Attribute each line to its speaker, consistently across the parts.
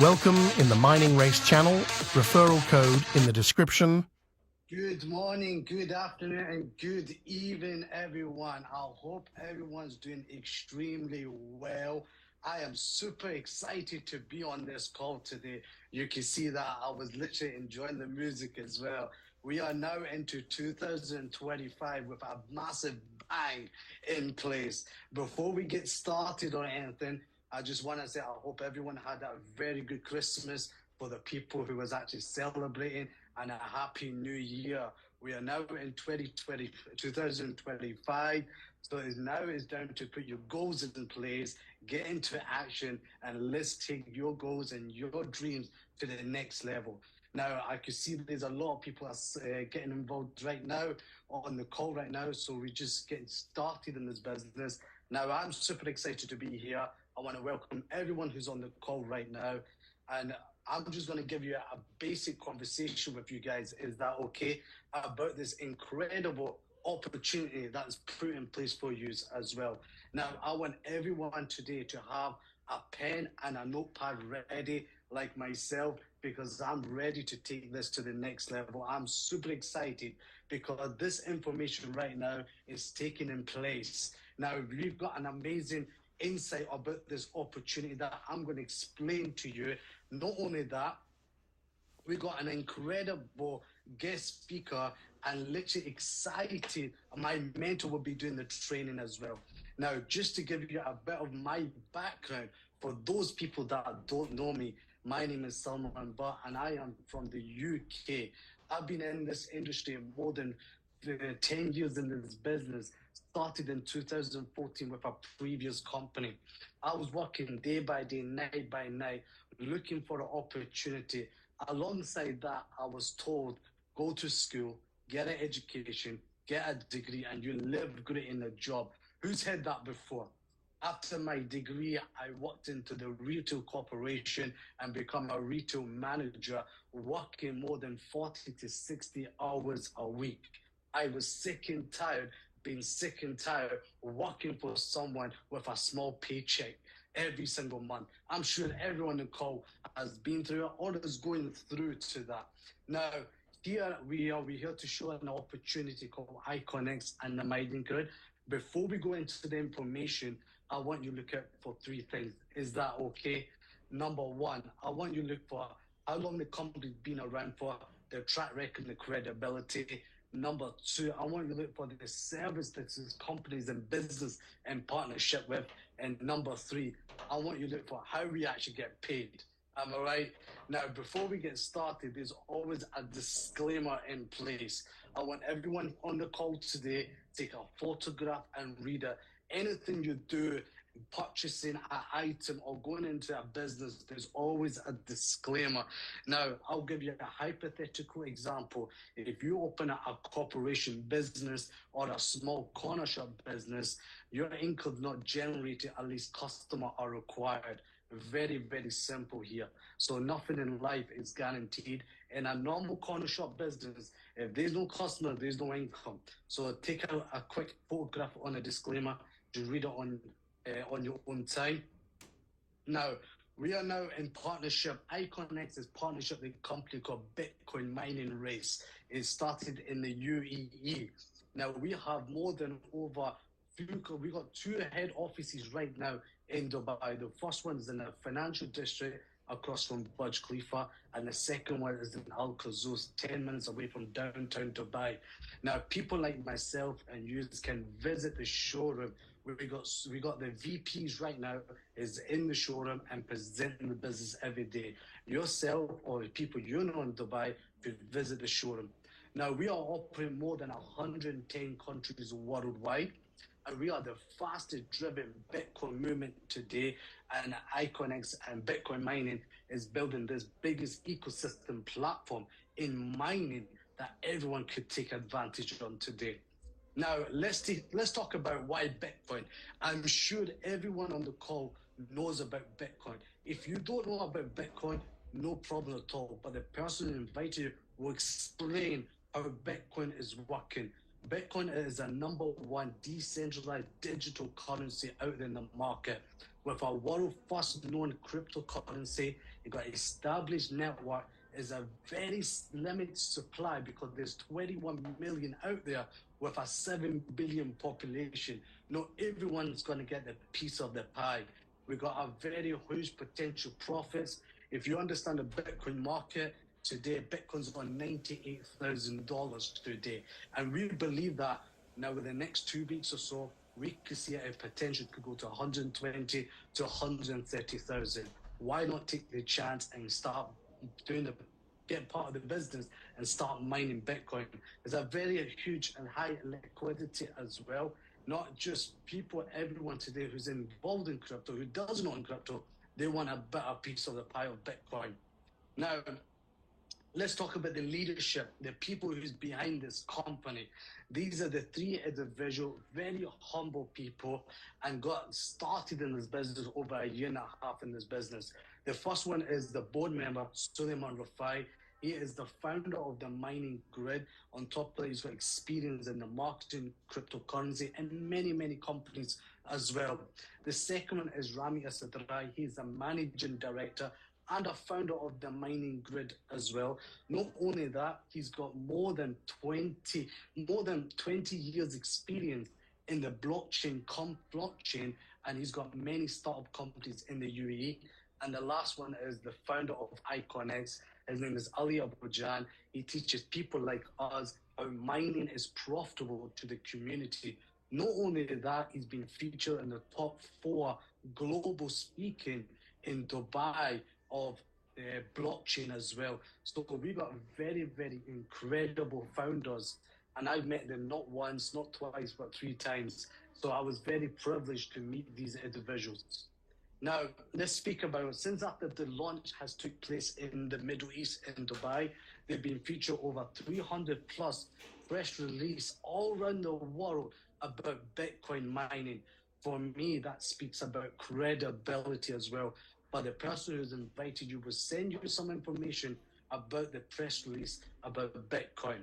Speaker 1: Welcome in the Mining Race channel. Referral code in the description.
Speaker 2: Good morning, good afternoon, and good evening, everyone. I hope everyone's doing extremely well. I am super excited to be on this call today. You can see that I was literally enjoying the music as well. We are now into 2025 with a massive bang in place. Before we get started on anything, I just want to say I hope everyone had a very good Christmas for the people who was actually celebrating, and a happy new year. We are now in 2025. So it's down to put your goals in place, get into action, and let's take your goals and your dreams to the next level. Now, I can see there's a lot of people getting involved right now on the call right now. So we're just getting started in this business. Now, I'm super excited to be here. I want to welcome everyone who's on the call right now. And I'm just going to give you a basic conversation with you guys. Is that okay? About this incredible opportunity that's put in place for you as well. Now, I want everyone today to have a pen and a notepad ready, like myself, because I'm ready to take this to the next level. I'm super excited because this information right now is taking in place. Now, we've got an amazing insight about this opportunity that I'm going to explain to you. Not only that, we got an incredible guest speaker and literally excited. My mentor will be doing the training as well. Now, just to give you a bit of my background, for those people that don't know me, my name is Salman Butt and I am from the UK. I've been in this industry more than 10 years in this business. Started in 2014 with a previous company. I was working day by day, night by night, looking for an opportunity. Alongside that, I was told, go to school, get an education, get a degree, and you live great in a job. Who's had that before? After my degree, I worked into the retail corporation and become a retail manager, working more than 40 to 60 hours a week. I was sick and tired, being sick and tired, working for someone with a small paycheck every single month. I'm sure everyone in the call has been through it or is going through to that. Now, here we're here to show an opportunity called Iconix and the Mining Grid. Before we go into the information, I want you to look at for three things. Is that okay? Number one, I want you to look for how long the company's been around for, their track record, the credibility. Number two, I want you to look for the service that this companies and business in partnership with. And number three, I want you to look for how we actually get paid. Am I right? Now, before we get started, there's always a disclaimer in place. I want everyone on the call today to take a photograph and read it. Anything you do, purchasing an item or going into a business, there's always a disclaimer. Now, I'll give you a hypothetical example. If you open a corporation business or a small corner shop business, your income not generated, at least customer are required. Very, very simple here. So nothing in life is guaranteed. In a normal corner shop business, if there's no customer, there's no income. So take a quick photograph on a disclaimer. Just read it on your own time. Now, we are now in partnership. Iconix is partnership with a company called Bitcoin Mining Race. It started in the UAE. Now, we have more than we got two head offices right now in Dubai. The first one is in the financial district across from Burj Khalifa, and the second one is in Al Quzouz, 10 minutes away from downtown Dubai. Now, people like myself and you can visit the showroom. We got the VPs right now is in the showroom and presenting the business every day. Yourself or the people you know in Dubai could visit the showroom. Now, we are operating more than 110 countries worldwide, and we are the fastest driven Bitcoin movement today. And Iconix and Bitcoin mining is building this biggest ecosystem platform in mining that everyone could take advantage on today. Now, let's talk about why Bitcoin. I'm sure everyone on the call knows about Bitcoin. If you don't know about Bitcoin, no problem at all. But the person who invited you will explain how Bitcoin is working. Bitcoin is the number one decentralized digital currency out there in the market. With a world first known cryptocurrency, it got established network is a very limited supply because there's 21 million out there with a 7 billion population. Not everyone's going to get the piece of the pie. We got a very huge potential profits. If you understand the Bitcoin market, today Bitcoin's on $98,000 today. And we believe that now within the next 2 weeks or so, we could see a potential could go to 120 to 130,000. Why not take the chance and start get part of the business and start mining Bitcoin? There's a very huge and high liquidity as well. Not just people, everyone today who's involved in crypto, who doesn't own crypto, they want a better piece of the pie of Bitcoin. Now, let's talk about the leadership, the people who's behind this company. These are the three individual, very humble people and got started in this business over a year and a half in this business. The first one is the board member, Sulaiman Rafai. He is the founder of the Mining Grid. On top of that, he's got experience in the marketing, cryptocurrency, and many, many companies as well. The second one is Rami Asadrai. He's the managing director and a founder of the Mining Grid as well. Not only that, he's got more than 20 years experience in the blockchain, and he's got many startup companies in the UAE. And the last one is the founder of IconX. His name is Ali Abujan. He teaches people like us how mining is profitable to the community. Not only that, he's been featured in the top 4 global speaking in Dubai of blockchain as well. So we got very, very incredible founders, and I've met them not once, not twice, but 3 times. So I was very privileged to meet these individuals. Now, let's speak about, since after the launch has took place in the Middle East in Dubai, they've been featured over 300 plus press release all around the world about Bitcoin mining. For me, that speaks about credibility as well. But the person who's invited you will send you some information about the press release about Bitcoin.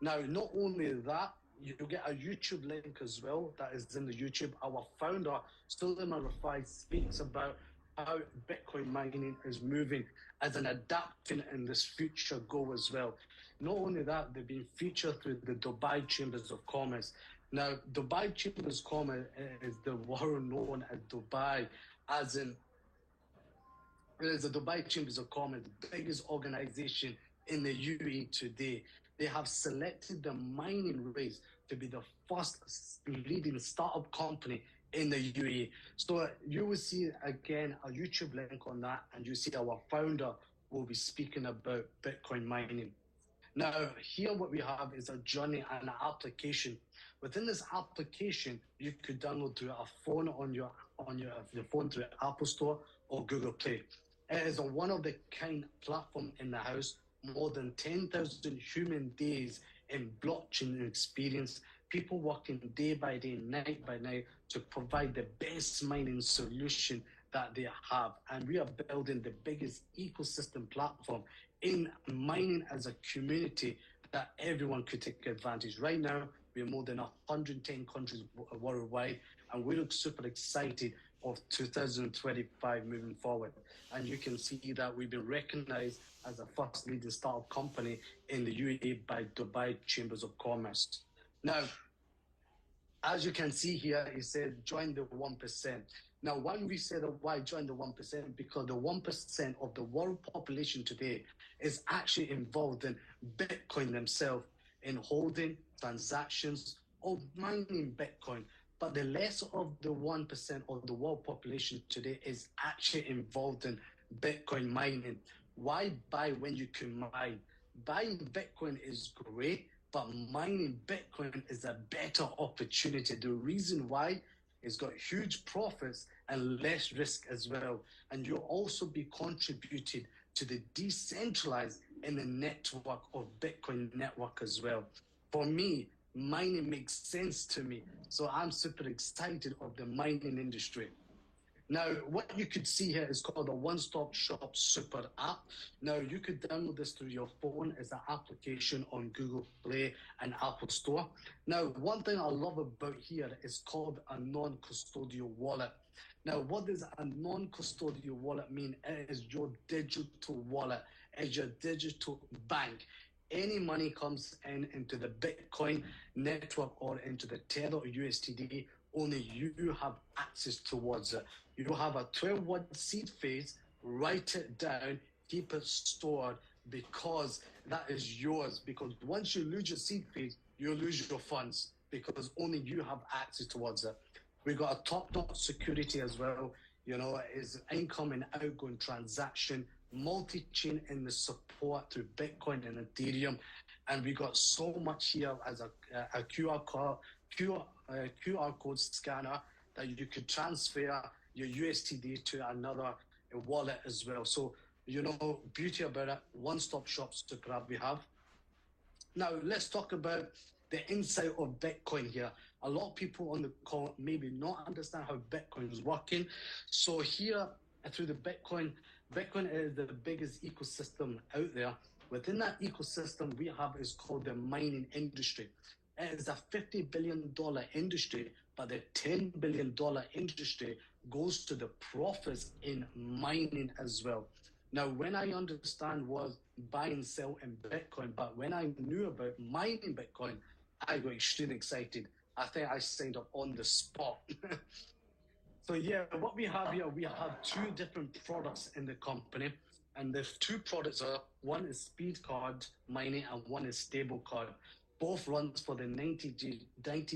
Speaker 2: Now, not only that, you get a YouTube link as well that is in the YouTube. Our founder, Sulaiman Rafai, speaks about how Bitcoin mining is moving as an adapting in this future go as well. Not only that, they've been featured through the Dubai Chambers of Commerce. Now, Dubai Chambers of Commerce is the world known as Dubai, as in it is the Dubai Chambers of Commerce, the biggest organization in the UAE today. They have selected the mining race to be the first leading startup company in the UAE. So you will see again a YouTube link on that, and you see our founder will be speaking about Bitcoin mining. Now, here what we have is a journey and an application. Within this application, you could download through a phone on your phone through Apple Store or Google Play. It is a one-of-the-kind platform in the house. More than 10,000 human days in blockchain experience. People working day by day, night by night to provide the best mining solution that they have. And we are building the biggest ecosystem platform in mining as a community that everyone could take advantage. Right now, we're more than 110 countries worldwide, and we look super excited of 2025 moving forward. And you can see that we've been recognized as a first leading startup company in the UAE by Dubai Chambers of Commerce. Now, as you can see here, it said join the 1%. Now, when we said why join the 1%, because the 1% of the world population today is actually involved in Bitcoin themselves, in holding transactions or mining Bitcoin. But the less of the 1% of the world population today is actually involved in Bitcoin mining. Why buy when you can mine? Buying Bitcoin is great, but mining Bitcoin is a better opportunity. The reason why is got huge profits and less risk as well. And you'll also be contributed to the decentralized in the network of Bitcoin network as well. For me, mining makes sense to me. So I'm super excited of the mining industry. Now, what you could see here is called a one-stop shop super app. Now, you could download this through your phone as an application on Google Play and Apple Store. Now, one thing I love about here is called a non-custodial wallet. Now, what does a non-custodial wallet mean? It is your digital wallet, it's your digital bank. Any money comes in into the Bitcoin network or into the Tether or USDT, only you have access towards it. You have a 12-word seed phrase, write it down, keep it stored because that is yours. Because once you lose your seed phrase, you lose your funds because only you have access towards it. We got a top-notch security as well. You know, is income and outgoing transaction, multi-chain in the support through Bitcoin and Ethereum, and we got so much here as a QR code scanner that you could transfer your USDT to another wallet as well. So, you know, beauty about it, one-stop shop super app we have. Now, let's talk about the inside of Bitcoin here. A lot of people on the call maybe not understand how Bitcoin is working. So here, through the Bitcoin is the biggest ecosystem out there. Within that ecosystem, we have is called the mining industry. It is a $50 billion industry, but the $10 billion industry goes to the profits in mining as well. Now, when I understand was buy and sell in Bitcoin, but when I knew about mining Bitcoin, I got extremely excited. I think I signed up on the spot. So yeah, what we have here, we have two different products in the company. And the two products are, one is speed card mining and one is stable card. Both runs for the 90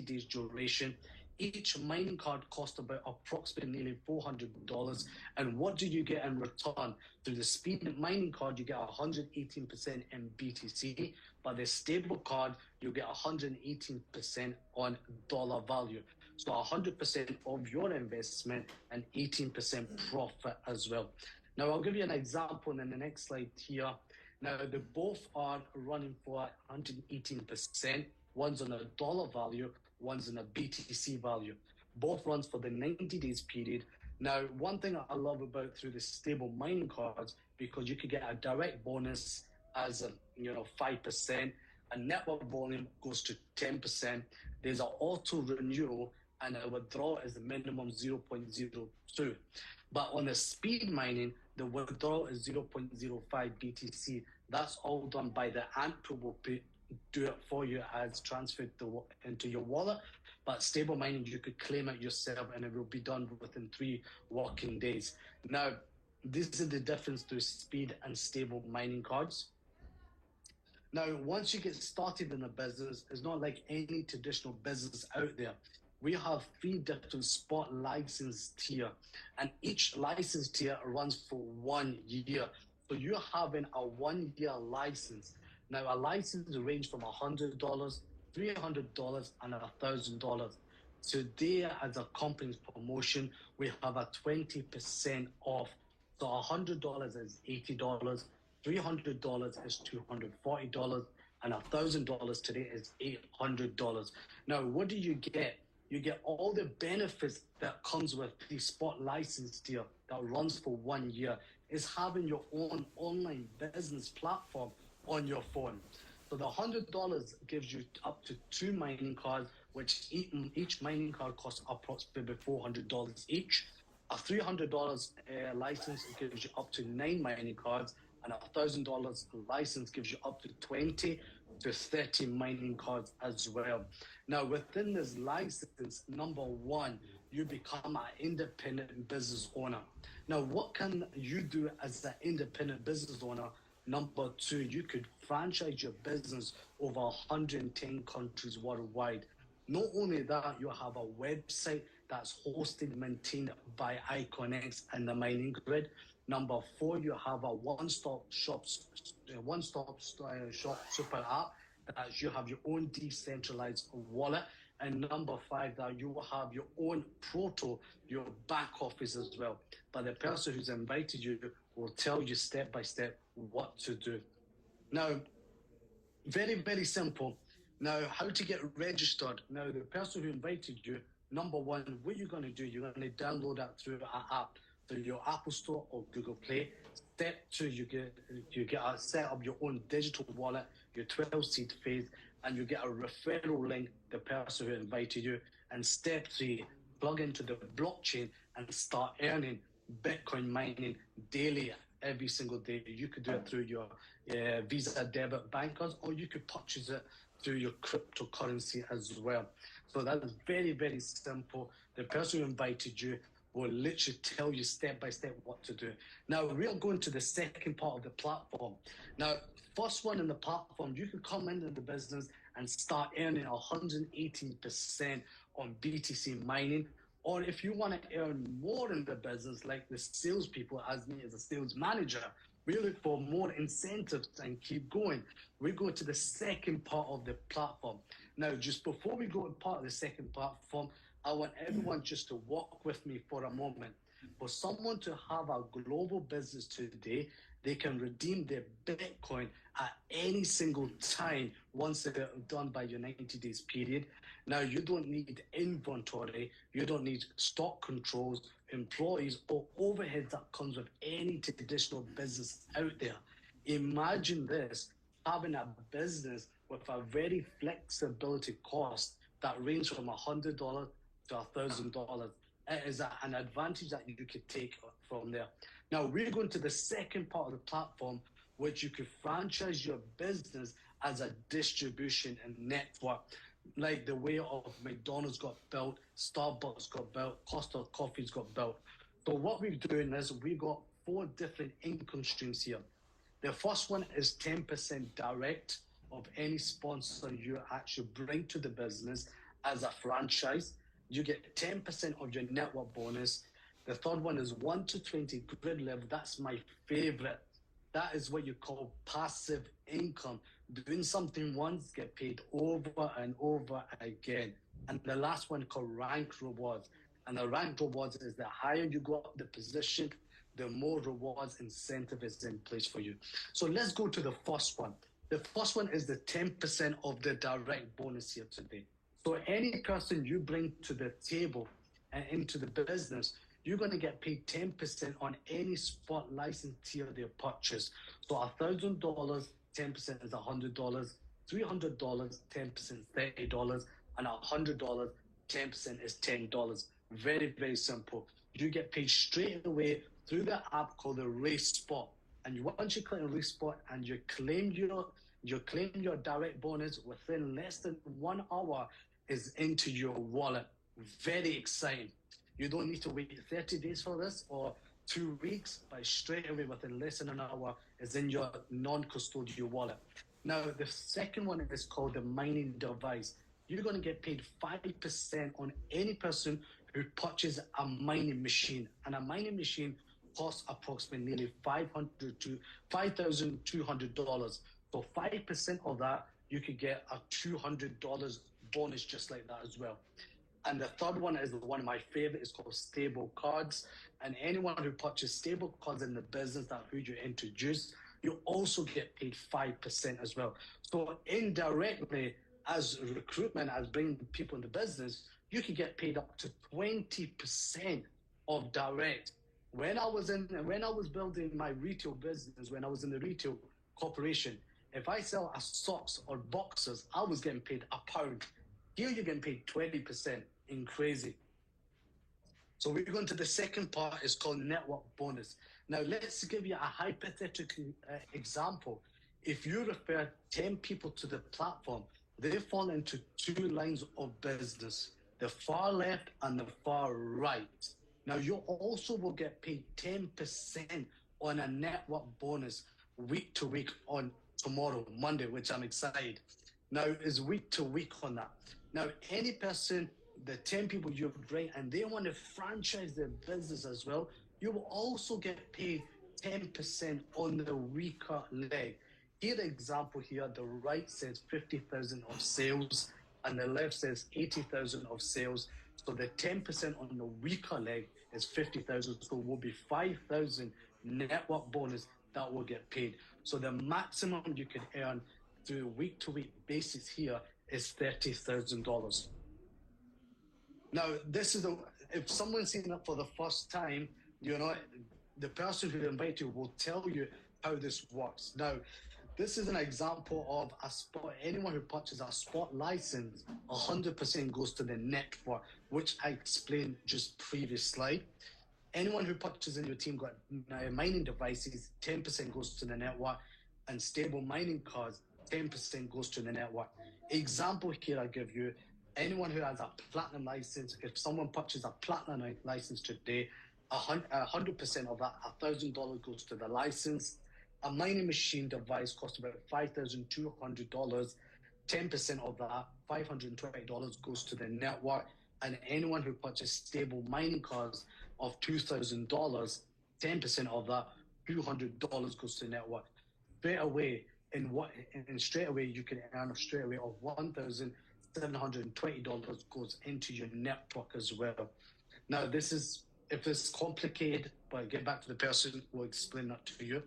Speaker 2: days duration. Each mining card costs about approximately nearly $400. And what do you get in return? Through the speed mining card, you get 118% in BTC, but the stable card, you get 118% on dollar value. So 100% of your investment and 18% profit as well. Now, I'll give you an example in the next slide here. Now, they both are running for 118%. One's on a dollar value, one's on a BTC value. Both runs for the 90 days period. Now, one thing I love about through the stable mining cards, because you could get a direct bonus as 5%. A network volume goes to 10%. There's an auto renewal and a withdrawal is the minimum 0.02. But on the speed mining, the withdrawal is 0.05 BTC. That's all done by the AMP will do it for you as transferred into your wallet. But stable mining, you could claim it yourself and it will be done within 3 working days. Now, this is the difference to speed and stable mining cards. Now, once you get started in a business, it's not like any traditional business out there. We have 3 different spot license tier, and each license tier runs for 1 year. So you're having a 1-year license. Now, a license range from $100, $300, and $1,000. Today, as a company's promotion, we have a 20% off. So $100 is $80. $300 is $240, and $1,000 today is $800. Now, what do you get? You get all the benefits that comes with the spot license tier that runs for 1 year. Is having your own online business platform on your phone. So the $100 gives you up to 2 mining cards, which each mining card costs approximately $400 each. A $300 license gives you up to 9 mining cards, and a $1,000 license gives you up to 20 to 30 mining cards as well. Now, within this license, number 1, you become an independent business owner. Now, what can you do as an independent business owner? Number 2, you could franchise your business over 110 countries worldwide. Not only that, you have a website that's hosted, maintained by Iconix and the Mining Grid. Number 4, you have a one-stop shop super app that you have your own decentralized wallet. And number 5, that you will have your own proto, your back office as well. But the person who's invited you will tell you step by step what to do. Now, very, very simple. Now, how to get registered. Now, the person who invited you number one, what you're going to do, you're going to download that through our app, through your Apple Store or Google Play. Step two, you get a set up your own digital wallet, your 12 seed phase, and you get a referral link, the person who invited you. And step three, plug into the blockchain and start earning Bitcoin mining daily, every single day. You could do it through your Visa debit bank cards, or you could purchase it through your cryptocurrency as well. So that is very, very simple. The person who invited you will literally tell you step by step what to do. Now, we're going to the second part of the platform. Now, first one in the platform, you can come into the business and start earning 118% on BTC mining. Or if you want to earn more in the business, like the salespeople, as me as a sales manager, we look for more incentives and keep going. We go to the second part of the platform. Now, just before we go to part of the second platform, I want everyone just to walk with me for a moment. For someone to have a global business today, they can redeem their Bitcoin at any single time once they're done by your 90 days period. Now, you don't need inventory, you don't need stock controls, employees, or overheads that comes with any traditional business out there. Imagine this, having a business with a very flexibility cost that range from $100 to $1,000. It is an advantage that you could take from there. Now, we're going to the second part of the platform, which you could franchise your business as a distribution and network, like the way of McDonald's got built, Starbucks got built, Costa Coffee's got built. So what we're doing is we got four different income streams here. The first one is 10% direct of any sponsor you actually bring to the business as a franchise. You get 10% of your network bonus. The third one is 1 to 20 grid level. That's my favorite. That is what you call passive income. Doing something once, get paid over and over again. And the last one called rank rewards. And the rank rewards is the higher you go up the position, the more rewards incentive is in place for you. So let's go to the first one. The first one is the 10% of the direct bonus here today. So any person you bring to the table and into the business, you're going to get paid 10% on any spot license tier they purchase. So $1,000, 10% is $100, $300, 10% $30, and $100, 10% is $10. Very, very simple. You get paid straight away through the app called the Race Spot. And once you click on Race Spot and you claim your direct bonus within less than 1 hour is into your wallet. Very exciting. You don't need to wait 30 days for this or 2 weeks, but straight away within less than an hour is in your non-custodial wallet. Now, the second one is called the mining device. You're going to get paid 5% on any person who purchases a mining machine. And a mining machine costs approximately nearly $500 to $5,200. So 5% of that, you could get a $200 bonus just like that as well. And the third one is one of my favorite. It's called stable cards. And anyone who purchases stable cards in the business that who you introduce, you also get paid 5% as well. So indirectly, as recruitment, as bringing people in the business, you can get paid up to 20% of direct. When I was building my retail business, when I was in the retail corporation, if I sell a socks or boxers, I was getting paid £1. Here you're getting paid 20% in crazy. So we're going to the second part. It's called network bonus. Now let's give you a hypothetical example. If you refer 10 people to the platform, they fall into two lines of business, the far left and the far right. Now you also will get paid 10% on a network bonus week to week on tomorrow, Monday, which I'm excited. Now is week to week on that. Now, any person, the 10 people you bring, and they want to franchise their business as well, you will also get paid 10% on the weaker leg. Here, the example here, the right says 50,000 of sales, and the left says 80,000 of sales. So the 10% on the weaker leg is 50,000. So it will be 5,000 network bonus that will get paid. So the maximum you can earn through a week-to-week basis here is $30,000. Now, if someone's seen it for the first time, you know, the person who invited you will tell you how this works. Now, this is an example of a spot. Anyone who purchases a spot license, 100% goes to the network, which I explained just previously. Anyone who purchases in your team got mining devices, 10% goes to the network, and stable mining cards, 10% goes to the network. Example here I give you, anyone who has a platinum license, if someone purchases a platinum license today, 100% of that, $1,000 goes to the license. A mining machine device costs about $5,200. 10% of that, $520 goes to the network. And anyone who purchases stable mining cards of $2,000, 10% of that, $200 goes to the network. Straight away, straight away you can earn straight away of $1,720 goes into your network as well. Now, this is, if it's complicated, but get back to the person who will explain that to you.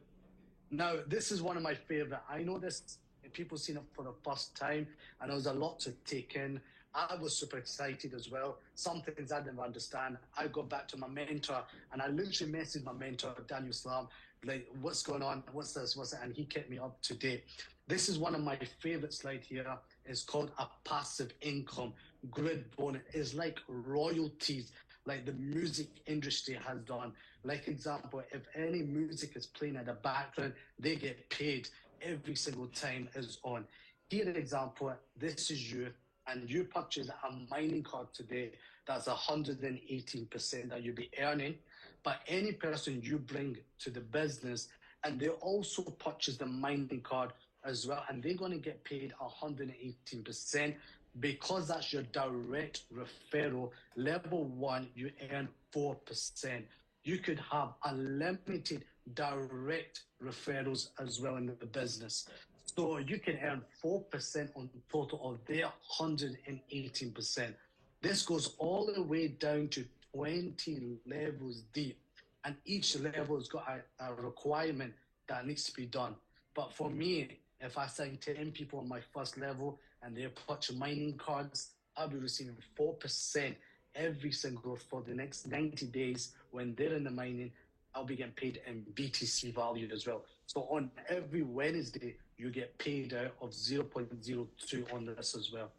Speaker 2: Now, this is one of my favorite. I know this, people seen it for the first time, and there was a lot to take in. I was super excited as well. Some things I didn't understand. I got back to my mentor, and I literally messaged my mentor, Daniel Slam, like, what's going on? What's this? What's that? And he kept me up to date. This is one of my favorite slides here. It's called a passive income grid bonus. It's like royalties, like the music industry has done. Like example, if any music is playing in the background, they get paid every single time it's on. Here, an example, this is you, and you purchase a mining card today, that's 118% that you'll be earning. But any person you bring to the business, and they also purchase the mining card as well, and they're going to get paid 118%. Because that's your direct referral, level one, you earn 4%. You could have unlimited direct referrals as well in the business. So you can earn 4% on total of their 118%. This goes all the way down to 20 levels deep. And each level has got a requirement that needs to be done. But for me, if I sign 10 people on my first level and they purchase mining cards, I'll be receiving 4% every single for the next 90 days. When they're in the mining, I'll be getting paid in BTC value as well. So on every Wednesday, you get paid out of 0.02 on this as well.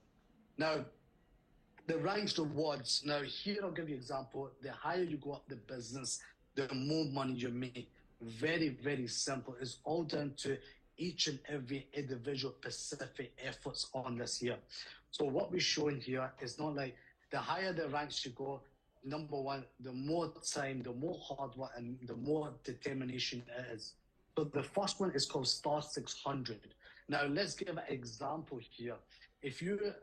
Speaker 2: Now, the ranks rewards. Now, here I'll give you an example. The higher you go up the business, the more money you make. Very, very simple. It's all down to each and every individual specific efforts on this here. So what we're showing here is not like the higher the ranks you go, number one, the more time, the more hard work, and the more determination it is. So the first one is called Star 600. Now let's give an example here. If you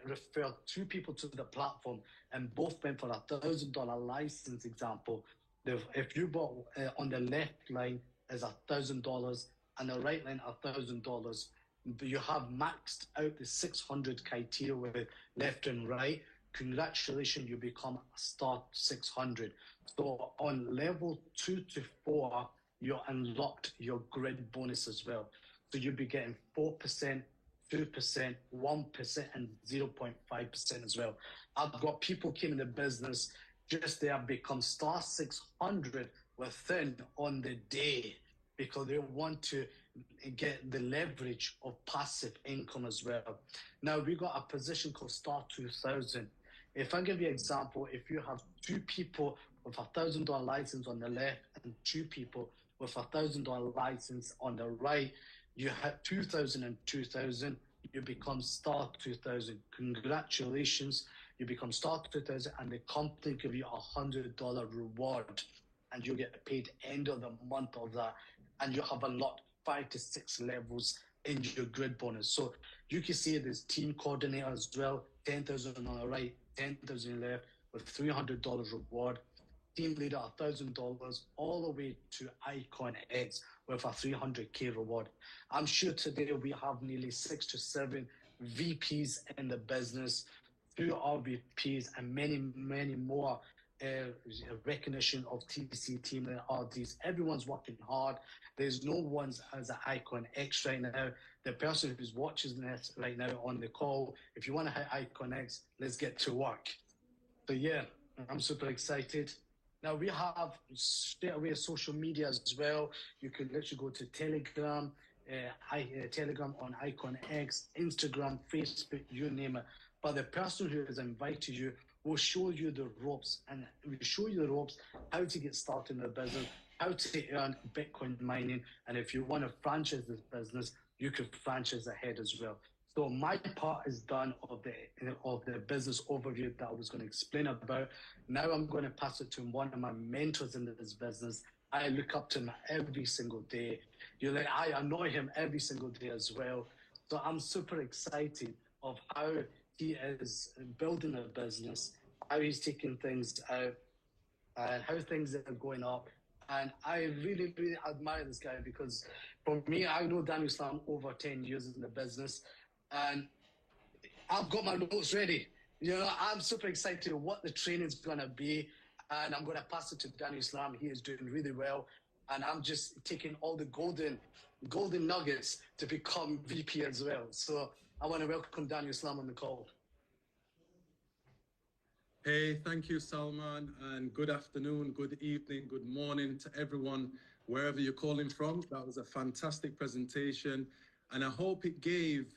Speaker 2: refer two people to the platform and both went for $1,000 license example, if you bought on the left line is $1,000 and the right line $1,000, you have maxed out the 600 criteria with left and right. Congratulations, you become a Star 600. So on level 2 to 4, you unlocked your grid bonus as well. So you'll be getting 4%, 2%, 1%, and 0.5% as well. I've got people came in the business just they have become Star 600 within on the day because they want to get the leverage of passive income as well. Now we got a position called Star 2000. If I give you an example, if you have two people with $1,000 license on the left and two people with $1,000 license on the right, you have 2,000 and 2,000, you become Star 2000. Congratulations, you become Star 2000 and the company give you $100 reward and you get paid end of the month of that. And you have unlocked 5 to 6 levels in your grid bonus. So you can see there's team coordinator as well, 10,000 on the right, 10,000 left with $300 reward. Team leader, $1,000, all the way to Icon X with a 300K reward. I'm sure today we have nearly 6 to 7 VPs in the business, 2 RVPs, and many, many more recognition of TC team and RDs. Everyone's working hard. There's no one's as an Icon X right now. The person who's watching this right now on the call, if you want to hit Icon X, let's get to work. So yeah, I'm super excited. Now we have straight away social media as well. You can literally go to Telegram, Telegram on Icon X, Instagram, Facebook, you name it. But the person who has invited you will show you the ropes, and will show you the ropes how to get started in the business, how to earn Bitcoin mining, and if you want to franchise this business, you can franchise ahead as well. So my part is done of the business overview that I was going to explain about. Now I'm going to pass it to one of my mentors in this business. I look up to him every single day. I annoy him every single day as well. So I'm super excited of how he is building a business, how he's taking things out, and how things are going up. And I really, really admire this guy because for me, I know Daniel Islam over 10 years in the business, and I've got my notes ready. I'm super excited what the training's going to be. And I'm going to pass it to Daniel Islam. He is doing really well. And I'm just taking all the golden nuggets to become VP as well. So I want to welcome Daniel Islam on the call.
Speaker 3: Hey, thank you, Salman, and good afternoon, good evening, good morning to everyone, wherever you're calling from. That was a fantastic presentation, and I hope it gave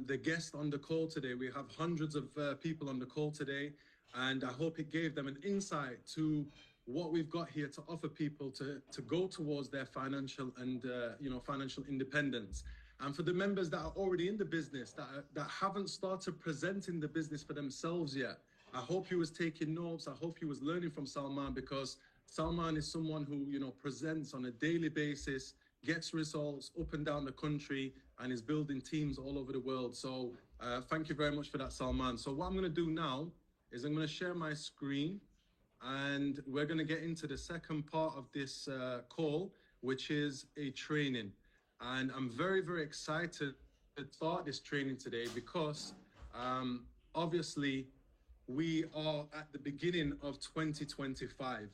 Speaker 3: the guest on the call today. We have hundreds of people on the call today, and I hope it gave them an insight to what we've got here to offer people to go towards their financial and financial independence. And for the members that are already in the business, that haven't started presenting the business for themselves yet, I hope he was taking notes. I hope he was learning from Salman, because Salman is someone who, presents on a daily basis, gets results up and down the country, and is building teams all over the world. So thank you very much for that, Salman. So what I'm going to do now is I'm going to share my screen, and we're going to get into the second part of this call, which is a training. And I'm very, very excited to start this training today because obviously, we are at the beginning of 2025.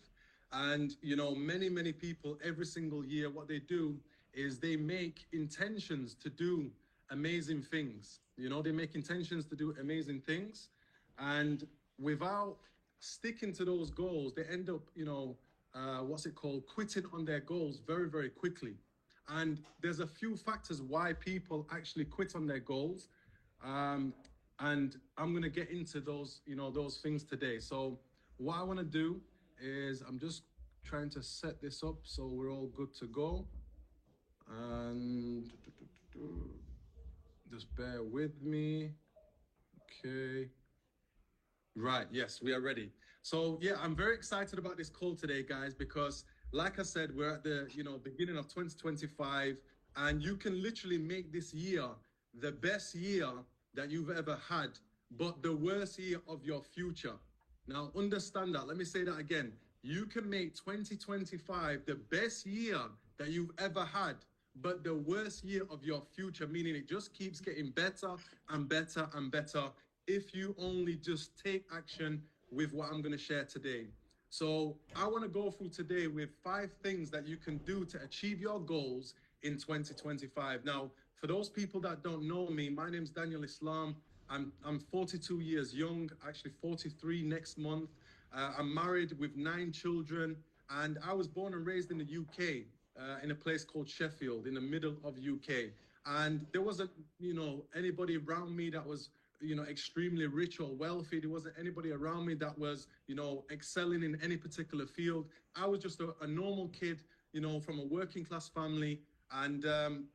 Speaker 3: And, many people every single year, what they do is they make intentions to do amazing things. They make intentions to do amazing things. And without sticking to those goals, they end up, quitting on their goals very, very quickly. And there's a few factors why people actually quit on their goals. And I'm going to get into those things today. So what I want to do is I'm just trying to set this up so we're all good to go. And just bear with me. Okay. Right. Yes, we are ready. So yeah, I'm very excited about this call today, guys, because like I said, we're at the beginning of 2025, and you can literally make this year the best year that you've ever had, but the worst year of your future. Now, understand that. Let me say that again. You can make 2025 the best year that you've ever had, but the worst year of your future, meaning it just keeps getting better and better and better if you only just take action with what I'm going to share today. So I want to go through today with 5 things that you can do to achieve your goals in 2025. Now, for those people that don't know me, my name's Daniel Islam. I'm 42 years young, actually 43 next month. I'm married with 9 children, and I was born and raised in the UK, in a place called Sheffield, in the middle of UK. And there wasn't, anybody around me that was, extremely rich or wealthy. There wasn't anybody around me that was, excelling in any particular field. I was just a normal kid, from a working class family. And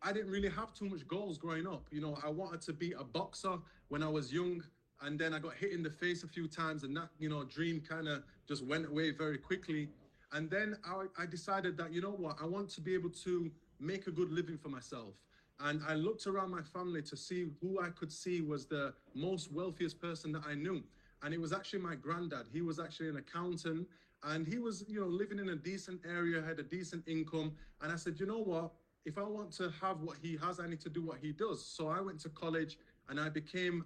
Speaker 3: I didn't really have too much goals growing up. I wanted to be a boxer when I was young, and then I got hit in the face a few times, and that, dream kind of just went away very quickly. And then I decided that, I want to be able to make a good living for myself. And I looked around my family to see who I could see was the most wealthiest person that I knew. And it was actually my granddad. He was actually an accountant, and he was, living in a decent area, had a decent income. And I said, if I want to have what he has, I need to do what he does. So I went to college, and I became,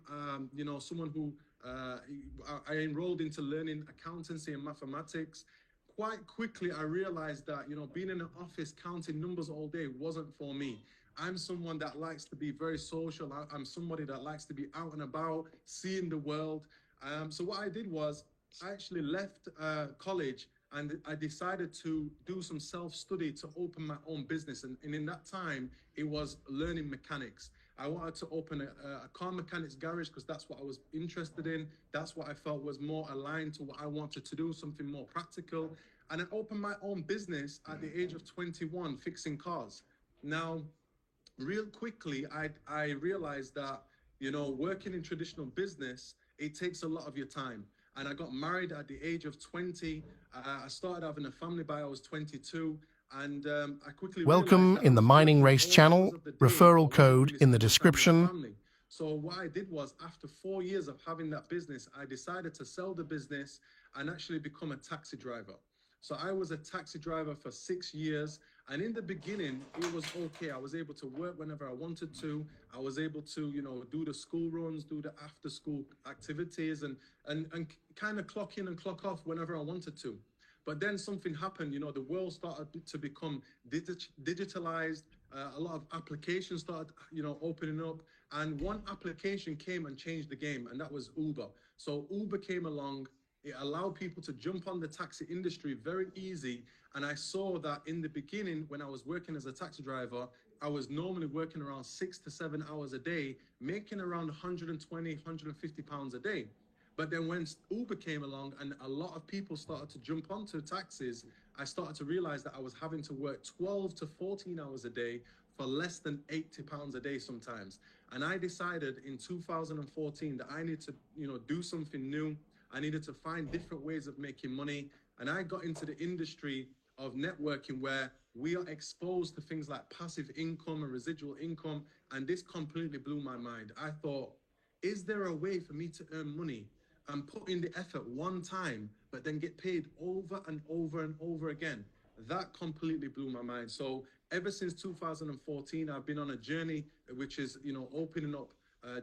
Speaker 3: someone who I enrolled into learning accountancy and mathematics. Quite quickly, I realized that, being in an office counting numbers all day wasn't for me. I'm someone that likes to be very social. I'm somebody that likes to be out and about, seeing the world. So what I did was I actually left college and I decided to do some self-study to open my own business. And in that time, it was learning mechanics. I wanted to open a car mechanics garage because that's what I was interested in. That's what I felt was more aligned to what I wanted to do, something more practical. And I opened my own business at the age of 21, fixing cars. Now, real quickly, I realized that, you know, working in traditional business, it takes a lot of your time. And I got married at the age of 20. I started having a family by I was 22. And I quickly
Speaker 1: Welcome
Speaker 3: realized that I
Speaker 1: in the
Speaker 3: was
Speaker 1: Mining
Speaker 3: working
Speaker 1: Race
Speaker 3: all
Speaker 1: channel.
Speaker 3: hours of the day,
Speaker 1: Referral
Speaker 3: but wasn't
Speaker 1: code
Speaker 3: really
Speaker 1: in the
Speaker 3: spending time with my
Speaker 1: description.
Speaker 3: family. So what I did was, after 4 years of having that business, I decided to sell the business and actually become a taxi driver. So I was a taxi driver for 6 years. And in the beginning, it was okay. I was able to work whenever I wanted to. I was able to, you know, do the school runs, do the after school activities and kind of clock in and clock off whenever I wanted to. But then something happened, you know, the world started to become digitalized. A lot of applications started, you know, opening up. And one application came and changed the game, and that was Uber. So Uber came along. It allowed people to jump on the taxi industry very easy. And I saw that in the beginning, when I was working as a taxi driver, I was normally working around 6 to 7 hours a day, making around 120, 150 pounds a day. But then when Uber came along and a lot of people started to jump onto taxis, I started to realize that I was having to work 12 to 14 hours a day for less than 80 pounds a day sometimes. And I decided in 2014 that I need to, you know, do something new. I needed to find different ways of making money. And I got into the industry of networking where we are exposed to things like passive income and residual income. And this completely blew my mind. I thought, is there a way for me to earn money and put in the effort one time, but then get paid over and over and over again? That completely blew my mind. So ever since 2014, I've been on a journey, which is, you know, opening up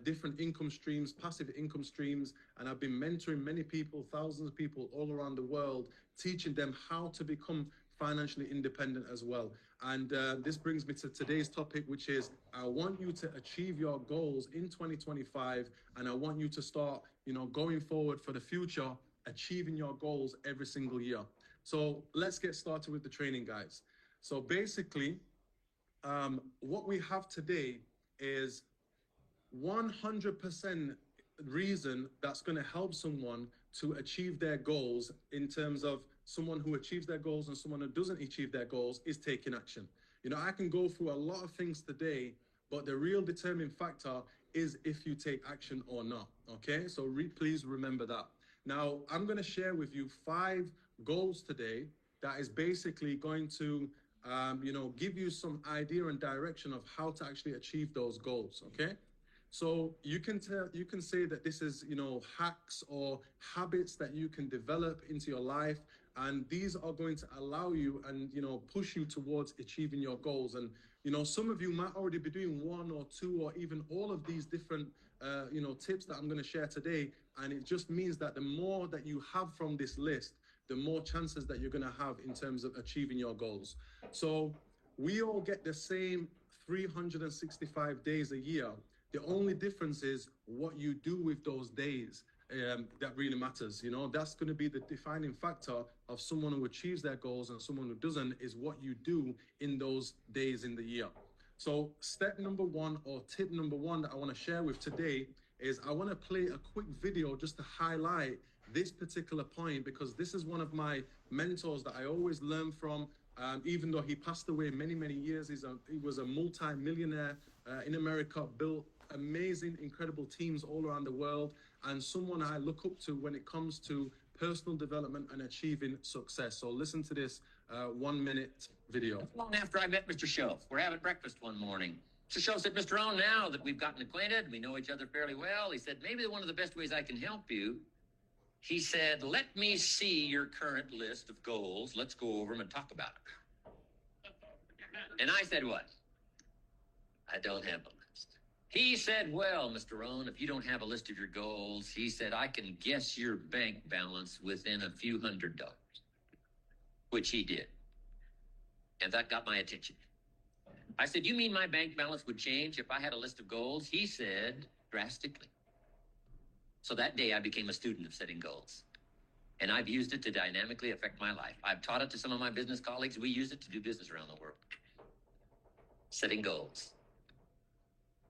Speaker 3: different income streams, passive income streams. And I've been mentoring many people, thousands of people all around the world, teaching them how to become financially independent as well. And this brings me to today's topic, which is I want you to achieve your goals in 2025. And I want you to start, you know, going forward for the future, achieving your goals every single year. So let's get started with the training, guys. So basically, what we have today is 100% reason that's going to help someone to achieve their goals. In terms of someone who achieves their goals and someone who doesn't achieve their goals, is taking action. You know, I can go through a lot of things today, but the real determining factor is if you take action or not. Okay, so please remember that. Now, I'm going to share with you 5 goals today that is basically going to you know, give you some idea and direction of how to actually achieve those goals. Okay, so you can say that this is, you know, hacks or habits that you can develop into your life, and these are going to allow you and, you know, push you towards achieving your goals. And, you know, some of you might already be doing 1 or 2 or even all of these different you know, tips that I'm going to share today. And it just means that the more that you have from this list, the more chances that you're going to have in terms of achieving your goals. So we all get the same 365 days a year. The only difference is what you do with those days that really matters. You know, that's going to be the defining factor of someone who achieves their goals and someone who doesn't, is what you do in those days in the year. So step number 1, or tip number 1 that I want to share with today, is I want to play a quick video just to highlight this particular point, because this is one of my mentors that I always learn from. Even though he passed away many years, he was a multi-millionaire in America, built amazing, incredible teams all around the world, and someone I look up to when it comes to personal development and achieving success. So listen to this 1-minute video.
Speaker 4: Long after I met Mr. Shelf, we're having breakfast one morning. Mr. Shelf said, "Mr. Owen, now that we've gotten acquainted, we know each other fairly well," he said, "maybe one of the best ways I can help you," he said, "let me see your current list of goals. Let's go over them and talk about them." And I said, "What? I don't have a list." He said, "Well, Mr. Owen, if you don't have a list of your goals," he said, "I can guess your bank balance within a few $100s, which he did. And that got my attention. I said, "You mean my bank balance would change if I had a list of goals?" He said, "Drastically." So that day I became a student of setting goals. And I've used it to dynamically affect my life. I've taught it to some of my business colleagues. We use it to do business around the world. Setting goals.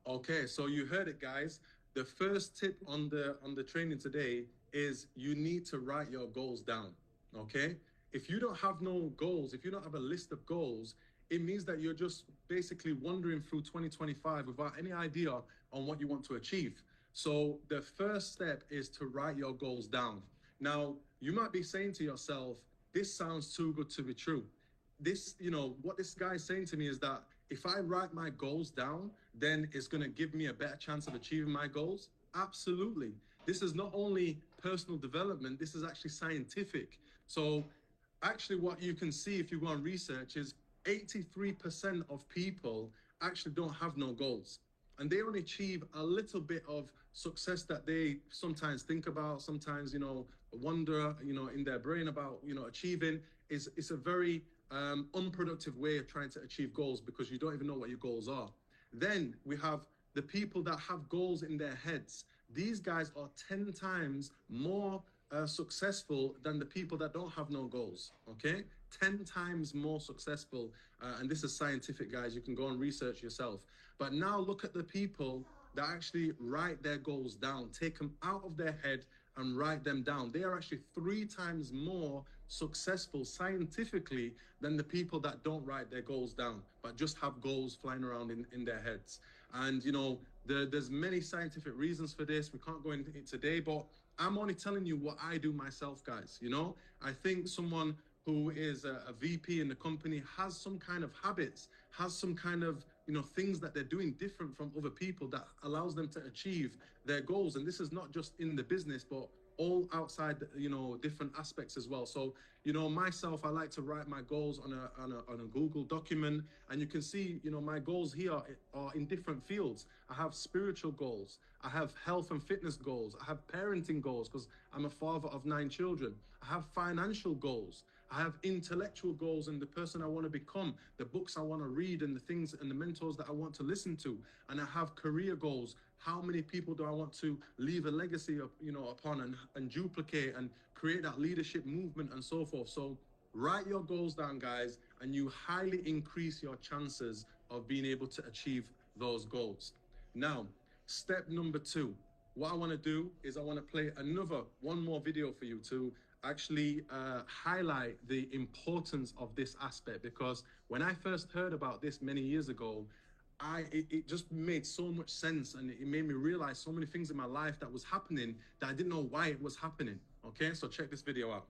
Speaker 3: Okay, so you heard it, guys. The first tip on the training today is you need to write your goals down. Okay, if you don't have no goals, if you don't have a list of goals, it means that you're just basically wandering through 2025 without any idea on what you want to achieve. So the first step is to write your goals down. Now, you might be saying to yourself, this sounds too good to be true. This, what this guy is saying to me is that if I write my goals down, then it's going to give me a better chance of achieving my goals. Absolutely. This is not only personal development, this is actually scientific. So actually what you can see if you go on research is 83% of people actually don't have no goals. And they only achieve a little bit of success that they sometimes think about, sometimes, wonder, in their brain about, achieving. It's a very unproductive way of trying to achieve goals because you don't even know what your goals are. Then we have the people that have goals in their heads. These guys are 10 times more successful than the people that don't have no goals, okay? 10 times more successful. And this is scientific, guys. You can go and research yourself. But now look at the people that actually write their goals down, take them out of their head and write them down. They are actually 3 times more successful scientifically than the people that don't write their goals down, but just have goals flying around in their heads. And, there's many scientific reasons for this. We can't go into it today, but I'm only telling you what I do myself, guys. I think someone who is a VP in the company has some kind of habits, has some kind of, things that they're doing different from other people that allows them to achieve their goals. And this is not just in the business, but all outside, different aspects as well. So, myself, I like to write my goals on a Google document, and you can see, my goals here are in different fields. I have spiritual goals. I have health and fitness goals. I have parenting goals because I'm a father of 9 children. I have financial goals. I have intellectual goals and the person I want to become, the books I want to read and the things and the mentors that I want to listen to. And I have career goals. How many people do I want to leave a legacy of, upon and duplicate and create that leadership movement and so forth. So write your goals down, guys, and you highly increase your chances of being able to achieve those goals. Now, step number 2, what I want to do is I want to play one more video for you to actually highlight the importance of this aspect, because when I first heard about this many years ago, it just made so much sense, and it made me realize so many things in my life that was happening that I didn't know why it was happening. Okay, so check this video out.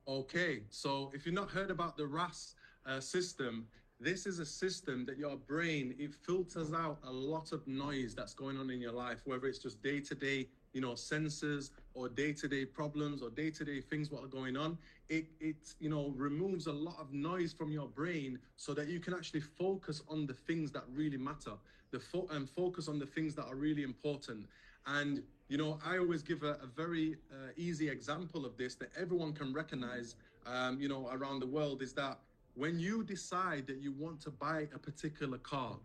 Speaker 3: Okay, so if you've not heard about the RAS system, this is a system that your brain, it filters out a lot of noise that's going on in your life, whether it's just day-to-day, senses or day-to-day problems or day-to-day things what are going on. It removes a lot of noise from your brain so that you can actually focus on the things that really matter, and focus on the things that are really important. And I always give a very easy example of this that everyone can recognize, around the world, is that when you decide that you want to buy a particular car,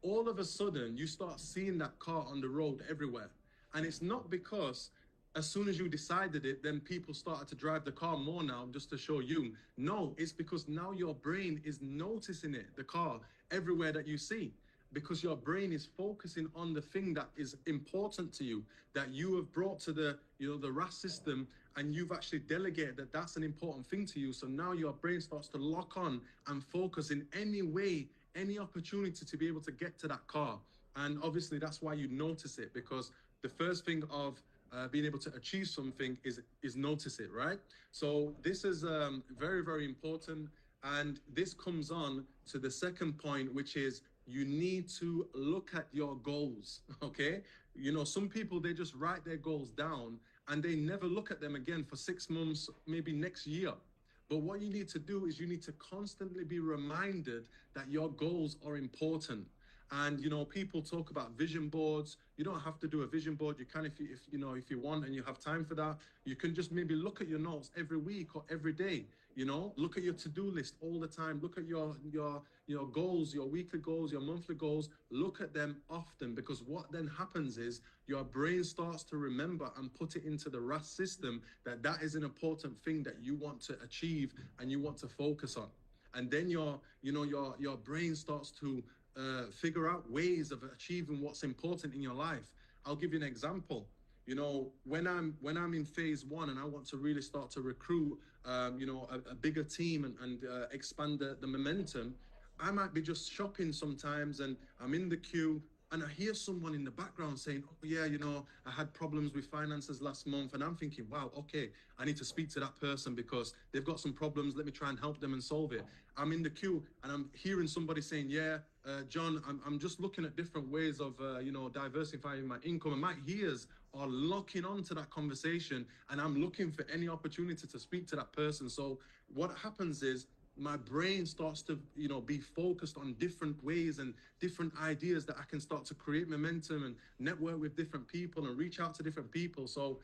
Speaker 3: all of a sudden you start seeing that car on the road everywhere. And it's not because as soon as you decided it, then people started to drive the car more now just to show you. No, it's because now your brain is noticing it, the car, everywhere that you see. because your brain is focusing on the thing that is important to you, that you have brought to the, the RAS system, and you've actually delegated that that's an important thing to you. So now your brain starts to lock on and focus in any way, any opportunity to be able to get to that car. And obviously that's why you notice it, because the first thing of being able to achieve something is notice it, right? So this is very, very important. And this comes on to the second point, which is you need to look at your goals, okay? Some people, they just write their goals down and they never look at them again for 6 months, maybe next year. But what you need to do is you need to constantly be reminded that your goals are important. And people talk about vision boards. You don't have to do a vision board. You can, if you want and you have time for that, you can just maybe look at your notes every week or every day. Look at your to-do list all the time. Look at your goals, your weekly goals, your monthly goals. Look at them often, because what then happens is your brain starts to remember and put it into the RAS system that is an important thing that you want to achieve and you want to focus on. And then your brain starts to figure out ways of achieving what's important in your life. I'll give you an example. When I'm in phase 1 and I want to really start to recruit, a bigger team and expand the momentum, I might be just shopping sometimes and I'm in the queue and I hear someone in the background saying, oh yeah, I had problems with finances last month. And I'm thinking, wow, okay, I need to speak to that person because they've got some problems. Let me try and help them and solve it. I'm in the queue and I'm hearing somebody saying, yeah, John, I'm just looking at different ways of, diversifying my income. And my ears are locking on to that conversation and I'm looking for any opportunity to speak to that person. So what happens is my brain starts to, be focused on different ways and different ideas that I can start to create momentum and network with different people and reach out to different people. So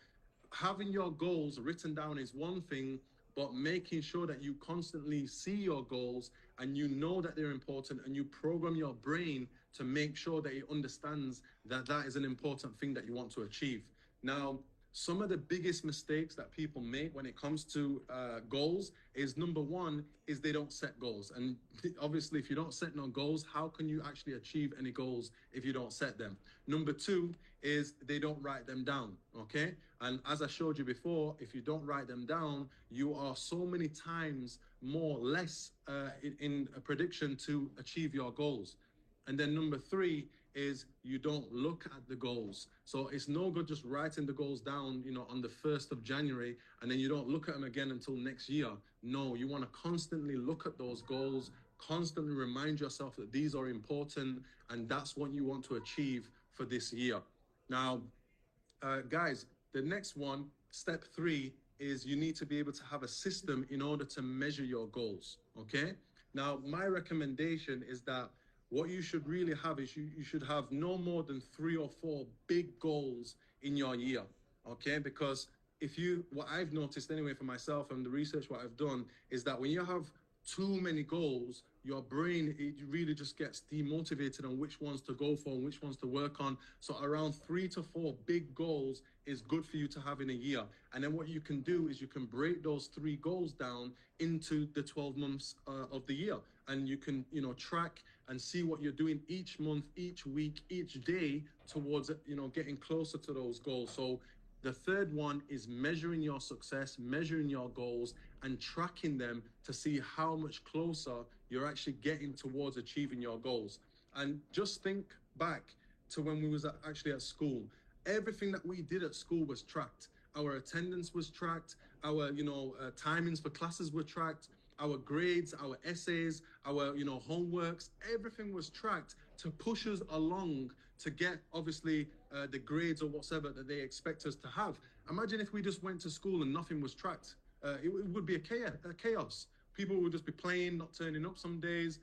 Speaker 3: having your goals written down is one thing, but making sure that you constantly see your goals and you know that they're important and you program your brain to make sure that it understands that that is an important thing that you want to achieve. Now, some of the biggest mistakes that people make when it comes to goals is, number one, is they don't set goals. And obviously, if you don't set no goals, how can you actually achieve any goals if you don't set them? Number two is they don't write them down, okay? And as I showed you before, if you don't write them down, you are so many times less in a prediction to achieve your goals. And then number three is you don't look at the goals. So it's no good just writing the goals down, on the 1st of January, and then you don't look at them again until next year. No, you want to constantly look at those goals, constantly remind yourself that these are important, and that's what you want to achieve for this year. Now, guys, the next one, step 3, is you need to be able to have a system in order to measure your goals, okay? Now, my recommendation is that what you should really have is you should have no more than 3 or 4 big goals in your year, okay? Because what I've noticed anyway for myself and the research what I've done is that when you have too many goals, your brain, it really just gets demotivated on which ones to go for and which ones to work on. So around 3 to 4 big goals is good for you to have in a year. And then what you can do is you can break those 3 goals down into the 12 months of the year. And you can, track and see what you're doing each month, each week, each day towards, getting closer to those goals. So the third one is measuring your success, measuring your goals, and tracking them to see how much closer you're actually getting towards achieving your goals. And just think back to when we was actually at school. Everything that we did at school was tracked. Our attendance was tracked. Our, timings for classes were tracked. Our grades, our essays, our, homeworks, everything was tracked to push us along to get, obviously, the grades or whatever that they expect us to have. Imagine if we just went to school and nothing was tracked. It would be a chaos. People would just be playing, not turning up some days,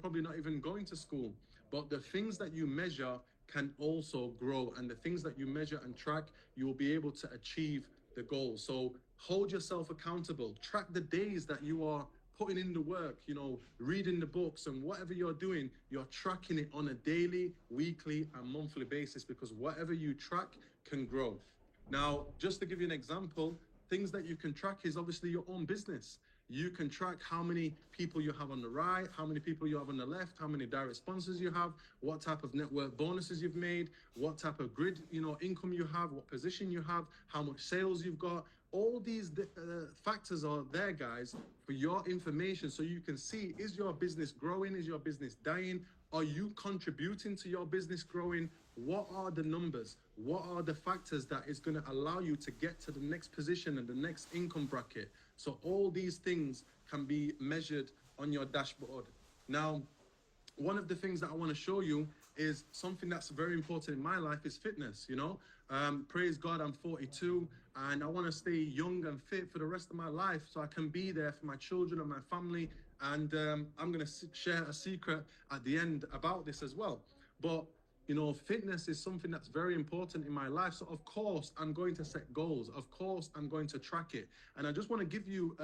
Speaker 3: probably not even going to school. But the things that you measure can also grow, and the things that you measure and track, you will be able to achieve the goal. So hold yourself accountable. Track the days that you are putting in the work, reading the books, and whatever you're doing, you're tracking it on a daily, weekly, and monthly basis, because whatever you track can grow. Now, just to give you an example, things that you can track is obviously your own business. You can track how many people you have on the right, how many people you have on the left, how many direct sponsors you have, what type of network bonuses you've made, what type of grid, income you have, what position you have, how much sales you've got. All these factors are there, guys, for your information, so you can see, is your business growing? Is your business dying? Are you contributing to your business growing? What are the numbers? What are the factors that is going to allow you to get to the next position and the next income bracket? So all these things can be measured on your dashboard. Now, one of the things that I want to show you is something that's very important in my life is fitness. Praise God, I'm 42 and I want to stay young and fit for the rest of my life so I can be there for my children and my family. And I'm going to share a secret at the end about this as well. But fitness is something that's very important in my life. So of course, I'm going to set goals. Of course, I'm going to track it. And I just want to give you,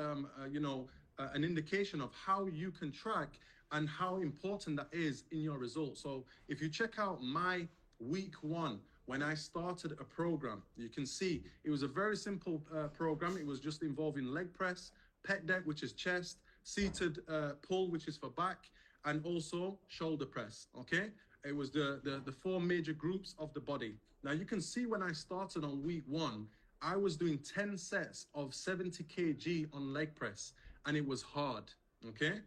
Speaker 3: an indication of how you can track and how important that is in your results. So if you check out my week 1, when I started a program, you can see it was a very simple program. It was just involving leg press, pec deck, which is chest, seated pull, which is for back, and also shoulder press, okay? It was the 4 major groups of the body. Now you can see when I started on week 1, I was doing 10 sets of 70 kg on leg press, and it was hard, okay?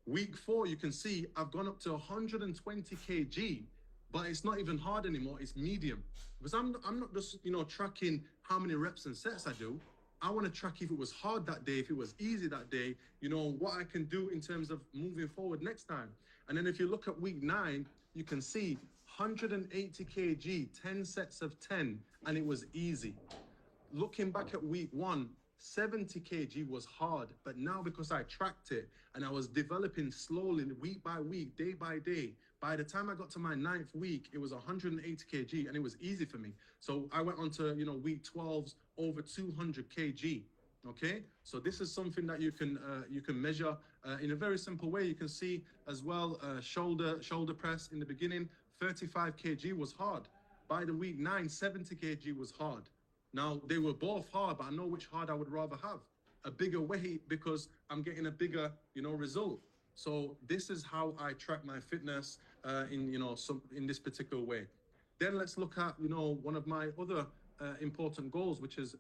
Speaker 3: Week 4, you can see I've gone up to 120 kg, but it's not even hard anymore, it's medium. Because I'm not just, tracking how many reps and sets I do. I want to track if it was hard that day, if it was easy that day, what I can do in terms of moving forward next time. And then if you look at week 9, you can see 180 kg, 10 sets of 10, and it was easy. Looking back at week 1, 70 kg was hard, but now because I tracked it and I was developing slowly, week by week, day by day, by the time I got to my 9th week, it was 180 kg and it was easy for me. So I went on to, week 12's over 200 kg. Okay, so this is something that you can measure in a very simple way. You can see as well, shoulder press in the beginning, 35 kg was hard. By the week 9, 70 kg was hard. Now they were both hard, but I know which hard I would rather have. A bigger weight because I'm getting a bigger, result. So this is how I track my fitness in this particular way. Then let's look at, one of my other important goals, which is,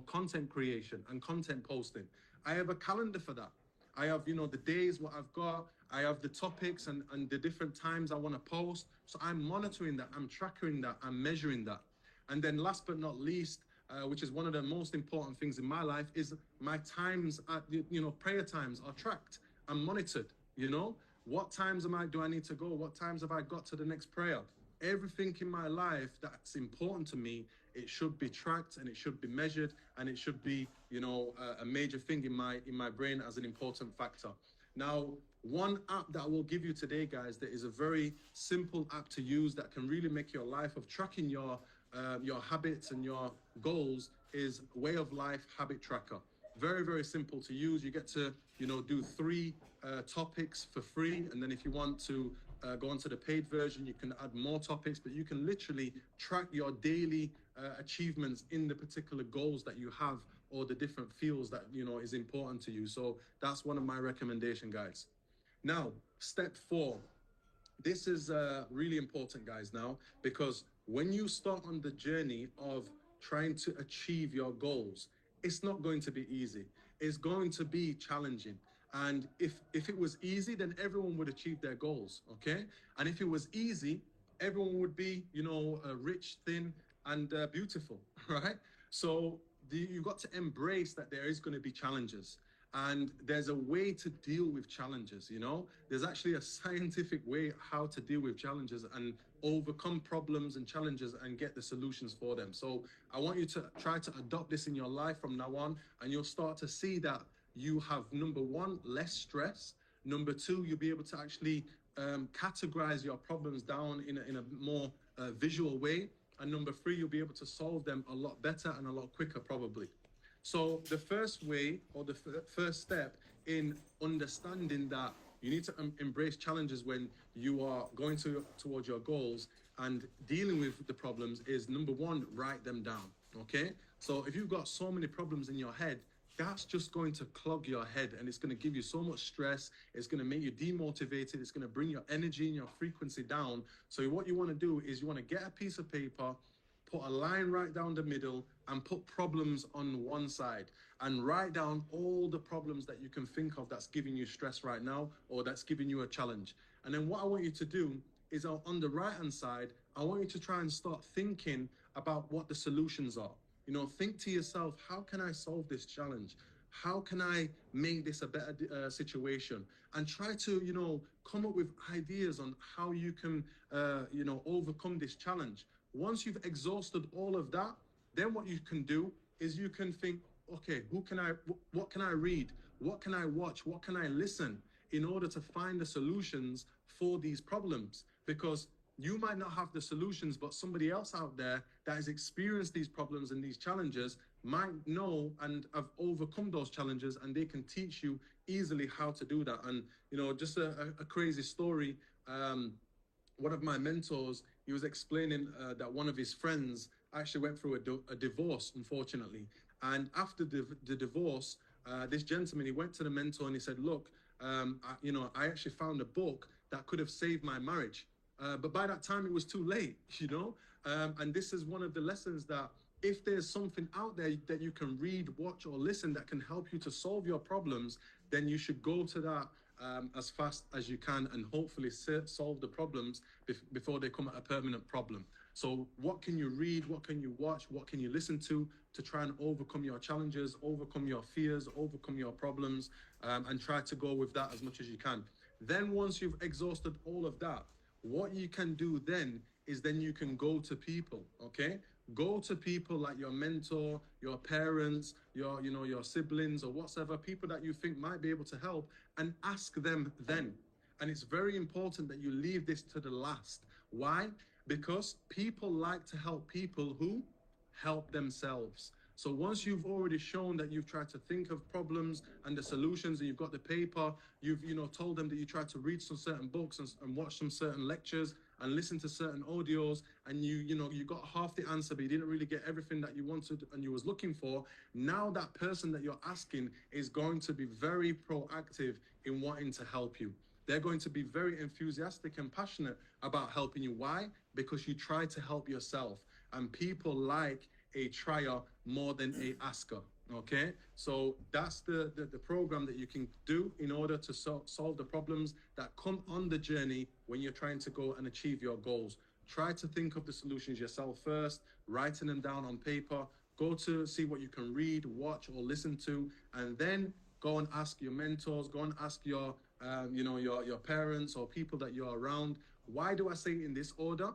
Speaker 3: content creation and content posting. I have a calendar for that. I have, the days, what I've got, I have the topics and the different times I want to post. So I'm monitoring that, I'm tracking that, I'm measuring that. And then last but not least, which is one of the most important things in my life, is my times at, prayer times are tracked and monitored. What times do I need to go? What times have I got to the next prayer? Everything in my life that's important to me, it should be tracked and it should be measured, and it should be, a major thing in my brain as an important factor. Now, one app that I will give you today, guys, that is a very simple app to use that can really make your life of tracking your habits and your goals is Way of Life Habit Tracker. Very, very simple to use. You get to, do 3 topics for free. And then if you want to go onto the paid version, you can add more topics, but you can literally track your daily achievements in the particular goals that you have or the different fields that, is important to you. So that's one of my recommendations, guys. Now, step 4. This is really important, guys, now, because when you start on the journey of trying to achieve your goals, it's not going to be easy. It's going to be challenging. And if it was easy, then everyone would achieve their goals, okay? And if it was easy, everyone would be, rich, thin, and beautiful, right? So you've got to embrace that there is going to be challenges. And there's a way to deal with challenges, There's actually a scientific way how to deal with challenges and overcome problems and challenges and get the solutions for them. So I want you to try to adopt this in your life from now on, and you'll start to see that you have, number 1, less stress. Number 2, you'll be able to actually categorize your problems down in a more visual way. And number 3, you'll be able to solve them a lot better and a lot quicker, probably. So the first way, or the first step in understanding that you need to embrace challenges when you are going towards your goals and dealing with the problems is, number 1, write them down, okay? So if you've got so many problems in your head, that's just going to clog your head, and it's going to give you so much stress. It's going to make you demotivated. It's going to bring your energy and your frequency down. So what you want to do is you want to get a piece of paper, put a line right down the middle, and put problems on one side, and write down all the problems that you can think of that's giving you stress right now, or that's giving you a challenge. And then what I want you to do is on the right hand side, I want you to try and start thinking about what the solutions are. You know, think to yourself, how can I solve this challenge? How can I make this a better situation? And try to, you know, come up with ideas on how you can, you know, overcome this challenge. Once you've exhausted all of that, then what you can do is you can think, okay, what can I read? What can I watch? What can I listen in order to find the solutions for these problems? Because you might not have the solutions, but somebody else out there that has experienced these problems and these challenges might know and have overcome those challenges, and they can teach you easily how to do that. And, you know, just a crazy story. One of my mentors, he was explaining that one of his friends actually went through a divorce, unfortunately. And after the divorce, this gentleman, he went to the mentor and he said, look, I actually found a book that could have saved my marriage. But by that time, it was too late, you know? And this is one of the lessons, that if there's something out there that you can read, watch, or listen that can help you to solve your problems, then you should go to that as fast as you can, and hopefully solve the problems before they become a permanent problem. So what can you read? What can you watch? What can you listen to try and overcome your challenges, overcome your fears, overcome your problems, and try to go with that as much as you can. Then once you've exhausted all of that, what you can do then is then you can go to people, okay? Go to people like your mentor, your parents, your siblings, or whatsoever, people that you think might be able to help, and ask them then. And it's very important that you leave this to the last. Why? Because people like to help people who help themselves. So once you've already shown that you've tried to think of problems and the solutions, and you've got the paper, you've told them that you tried to read some certain books and watch some certain lectures and listen to certain audios, and you got half the answer, but you didn't really get everything that you wanted and you was looking for. Now that person that you're asking is going to be very proactive in wanting to help you. They're going to be very enthusiastic and passionate about helping you. Why? Because you try to help yourself, and people like a trier more than a asker. Okay, so that's the program that you can do in order to solve the problems that come on the journey when you're trying to go and achieve your goals. Try to think of the solutions yourself first, writing them down on paper. Go to see what you can read, watch, or listen to, and then go and ask your mentors, go and ask your your parents or people that you're around. Why do I say it in this order?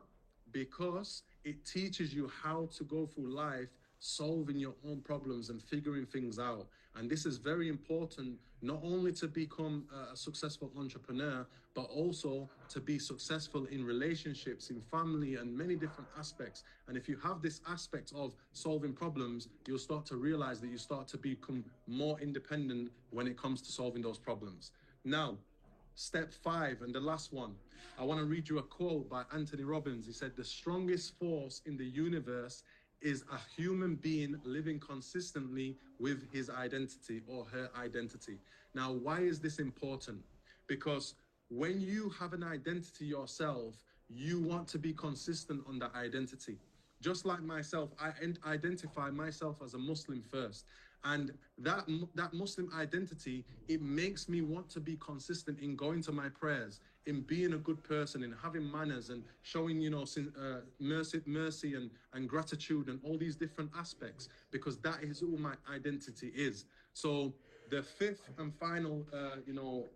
Speaker 3: Because it teaches you how to go through life solving your own problems and figuring things out. And this is very important, not only to become a successful entrepreneur, but also to be successful in relationships, in family, and many different aspects. And if you have this aspect of solving problems, you'll start to realize that you start to become more independent when it comes to solving those problems. Now, step 5 and the last one, I want to read you a quote by Anthony Robbins. He said, "The strongest force in the universe is a human being living consistently with his identity or her identity." Now, why is this important? Because when you have an identity yourself, you want to be consistent on that identity. Just like myself, I identify myself as a Muslim first. And that Muslim identity, it makes me want to be consistent in going to my prayers, in being a good person, in having manners, and showing, mercy and gratitude, and all these different aspects, because that is who my identity is. So the 5th and final,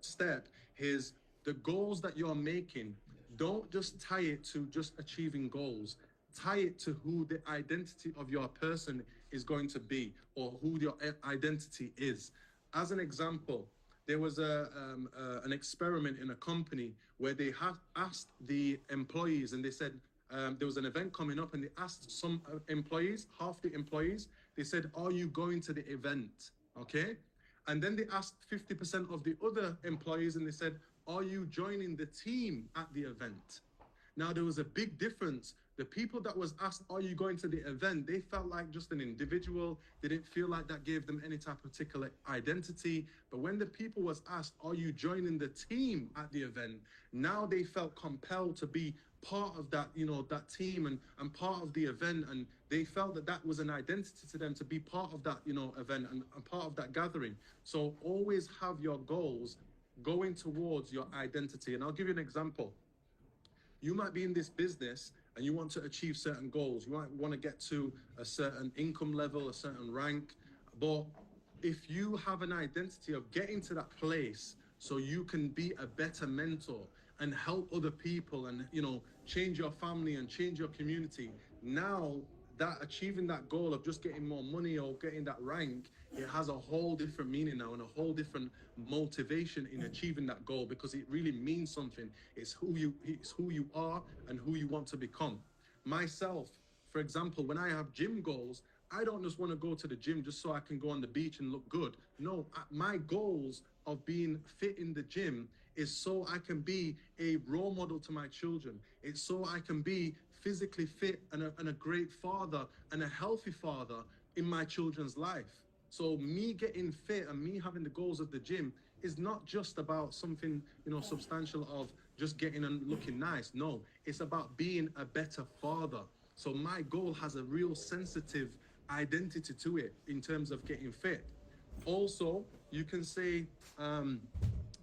Speaker 3: step is the goals that you're making. Don't just tie it to just achieving goals. Tie it to who the identity of your person is going to be, or who your identity is. As an example, there was an experiment in a company where they have asked the employees, and they said there was an event coming up, and they asked some employees, half the employees, they said, "Are you going to the event?" Okay? And then they asked 50% of the other employees, and they said, "Are you joining the team at the event?" Now, there was a big difference The people that was asked, are you going to the event? They felt like just an individual. They didn't feel like that gave them any type of particular identity. But when the people was asked, are you joining the team at the event? Now they felt compelled to be part of that, you know, that team and part of the event. And they felt that that was an identity to them to be part of that, you know, event and part of that gathering. So always have your goals going towards your identity. And I'll give you an example. You might be in this business and you want to achieve certain goals. You might want to get to a certain income level, a certain rank. But if you have an identity of getting to that place so you can be a better mentor and help other people and, you know, change your family and change your community, now that achieving that goal of just getting more money or getting that rank, it has a whole different meaning now and a whole different motivation in achieving that goal, because it really means something. It's who you are and who you want to become. Myself, for example, when I have gym goals, I don't just want to go to the gym just so I can go on the beach and look good. No, my goals of being fit in the gym is so I can be a role model to my children. It's so I can be physically fit and a great father and a healthy father in my children's life. So me getting fit and me having the goals of the gym is not just about something, you know, substantial of just getting and looking nice. No, it's about being a better father. So my goal has a real sensitive identity to it in terms of getting fit. Also, you can say,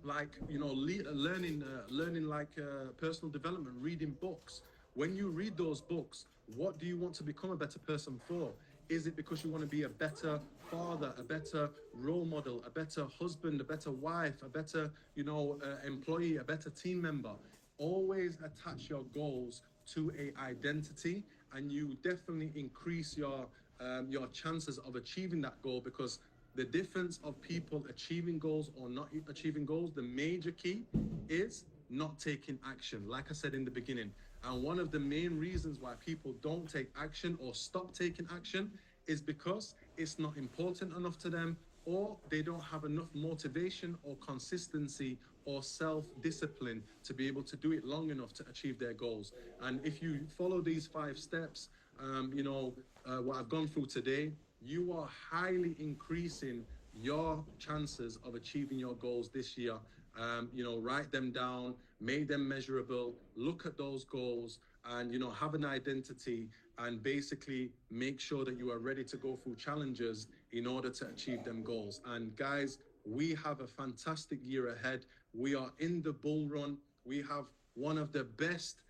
Speaker 3: like, you know, learning like personal development, reading books. When you read those books, what do you want to become a better person for? Is it because you want to be a better father, a better role model, a better husband, a better wife, a better, you know, employee, a better team member? Always attach your goals to a identity, and you definitely increase your chances of achieving that goal, because the difference of people achieving goals or not achieving goals, the major key is not taking action, like I said in the beginning. And one of the main reasons why people don't take action or stop taking action is because it's not important enough to them, or they don't have enough motivation or consistency or self-discipline to be able to do it long enough to achieve their goals. And if you follow these 5 steps, you know, what I've gone through today, you are highly increasing your chances of achieving your goals this year. You know, write them down, make them measurable, look at those goals, and, you know, have an identity, and basically make sure that you are ready to go through challenges in order to achieve them goals. And guys, we have a fantastic year ahead. We are in the bull run. We have one of the best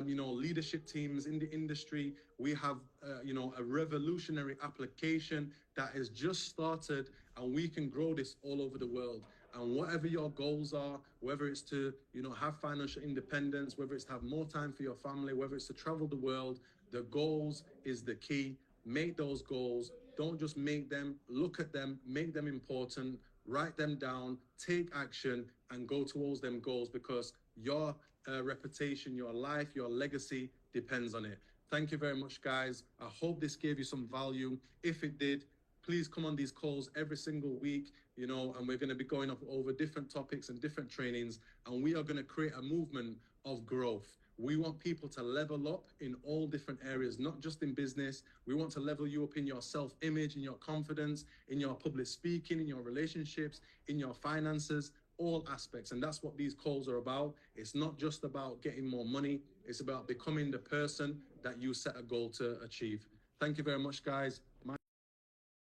Speaker 3: you know, leadership teams in the industry. We have, you know, a revolutionary application that has just started, and we can grow this all over the world. And whatever your goals are, whether it's to, you know, have financial independence, whether it's to have more time for your family, whether it's to travel the world, the goals is the key. Make those goals. Don't just make them, look at them, make them important, write them down, take action, and go towards them goals, because your reputation, your life, your legacy depends on it. Thank you very much, guys. I hope this gave you some value. If it did, please come on these calls every single week, you know, and we're going to be going up over different topics and different trainings, and we are going to create a movement of growth. We want people to level up in all different areas, not just in business. We want to level you up in your self-image, in your confidence, in your public speaking, in your relationships, in your finances, all aspects. And that's what these calls are about. It's not just about getting more money. It's about becoming the person that you set a goal to achieve. Thank you very much, guys.